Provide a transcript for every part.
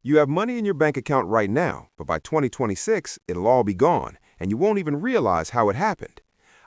You have money in your bank account right now, but by 2026, it'll all be gone, and you won't even realize how it happened.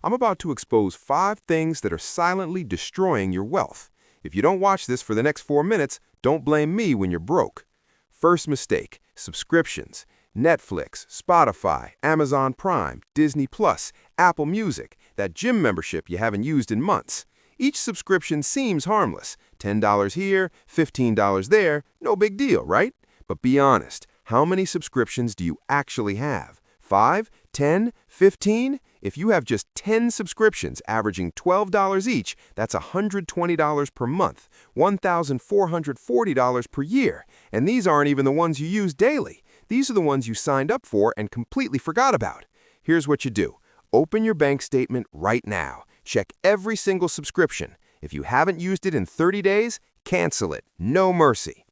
I'm about to expose 5 things that are silently destroying your wealth. If you don't watch this for the next 4 minutes, don't blame me when you're broke. First mistake, subscriptions. Netflix, Spotify, Amazon Prime, Disney Plus, Apple Music, that gym membership you haven't used in months. Each subscription seems harmless. $10 here, $15 there, no big deal, right? But be honest, how many subscriptions do you actually have? 5, 10, 15? If you have just 10 subscriptions averaging $12 each, that's $120 per month, $1,440 per year. And these aren't even the ones you use daily. These are the ones you signed up for and completely forgot about. Here's what you do. Open your bank statement right now. Check every single subscription. If you haven't used it in 30 days, cancel it. No mercy.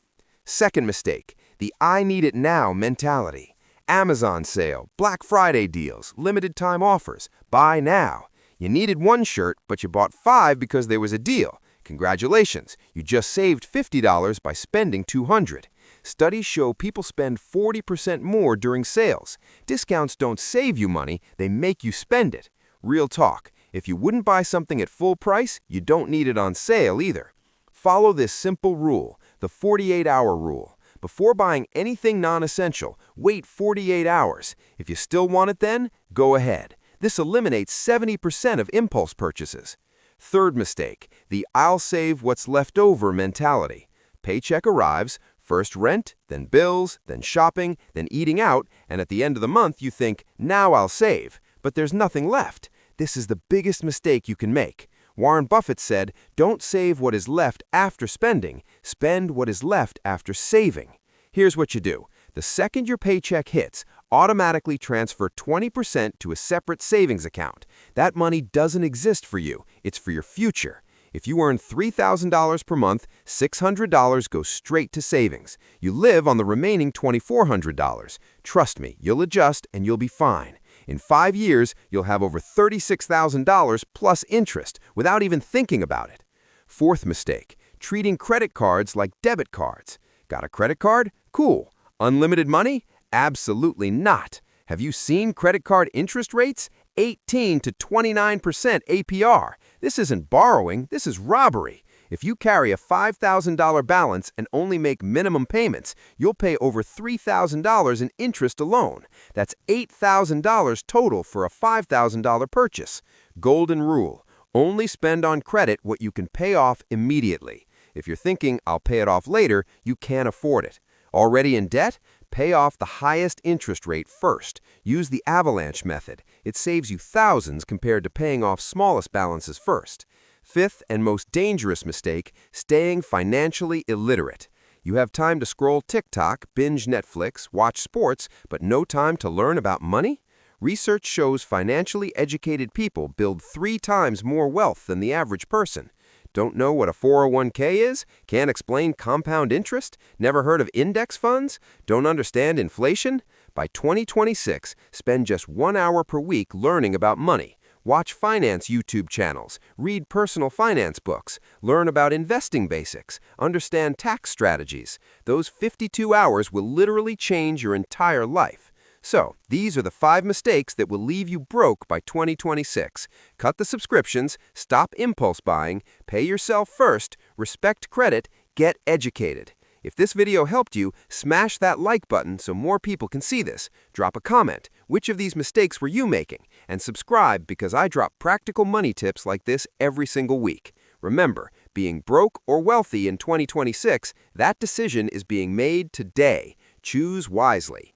Second mistake, the I need it now mentality. Amazon sale, Black Friday deals, limited time offers, buy now. You needed one shirt, but you bought 5 because there was a deal. Congratulations, you just saved $50 by spending $200. Studies show people spend 40% more during sales. Discounts don't save you money, they make you spend it. Real talk, if you wouldn't buy something at full price, you don't need it on sale either. Follow this simple rule, the 48-hour rule. Before buying anything non-essential, wait 48 hours. If you still want it then, go ahead. This eliminates 70% of impulse purchases. Third mistake, the I'll save what's left over mentality. Paycheck arrives, first rent, then bills, then shopping, then eating out, and at the end of the month you think, now I'll save. But there's nothing left. This is the biggest mistake you can make. Warren Buffett said, don't save what is left after spending, spend what is left after saving. Here's what you do. The second your paycheck hits, automatically transfer 20% to a separate savings account. That money doesn't exist for you, it's for your future. If you earn $3,000 per month, $600 goes straight to savings. You live on the remaining $2,400. Trust me, you'll adjust and you'll be fine. In 5 years, you'll have over $36,000 plus interest without even thinking about it. Fourth mistake, treating credit cards like debit cards. Got a credit card? Cool. Unlimited money? Absolutely not. Have you seen credit card interest rates? 18 to 29% APR. This isn't borrowing, this is robbery. If you carry a $5,000 balance and only make minimum payments, you'll pay over $3,000 in interest alone. That's $8,000 total for a $5,000 purchase. Golden rule, only spend on credit what you can pay off immediately. If you're thinking, I'll pay it off later, you can't afford it. Already in debt? Pay off the highest interest rate first. Use the avalanche method. It saves you thousands compared to paying off smallest balances first. Fifth and most dangerous mistake, staying financially illiterate. You have time to scroll TikTok, binge Netflix, watch sports, but no time to learn about money? Research shows financially educated people build 3 times more wealth than the average person. Don't know what a 401k is? Can't explain compound interest? Never heard of index funds? Don't understand inflation? By 2026, spend just 1 hour per week learning about money. Watch finance YouTube channels, read personal finance books, learn about investing basics, understand tax strategies. Those 52 hours will literally change your entire life. So, these are the 5 mistakes that will leave you broke by 2026. Cut the subscriptions, stop impulse buying, pay yourself first, respect credit, get educated. If this video helped you, smash that like button so more people can see this. Drop a comment. Which of these mistakes were you making? And subscribe because I drop practical money tips like this every single week. Remember, being broke or wealthy in 2026, that decision is being made today. Choose wisely.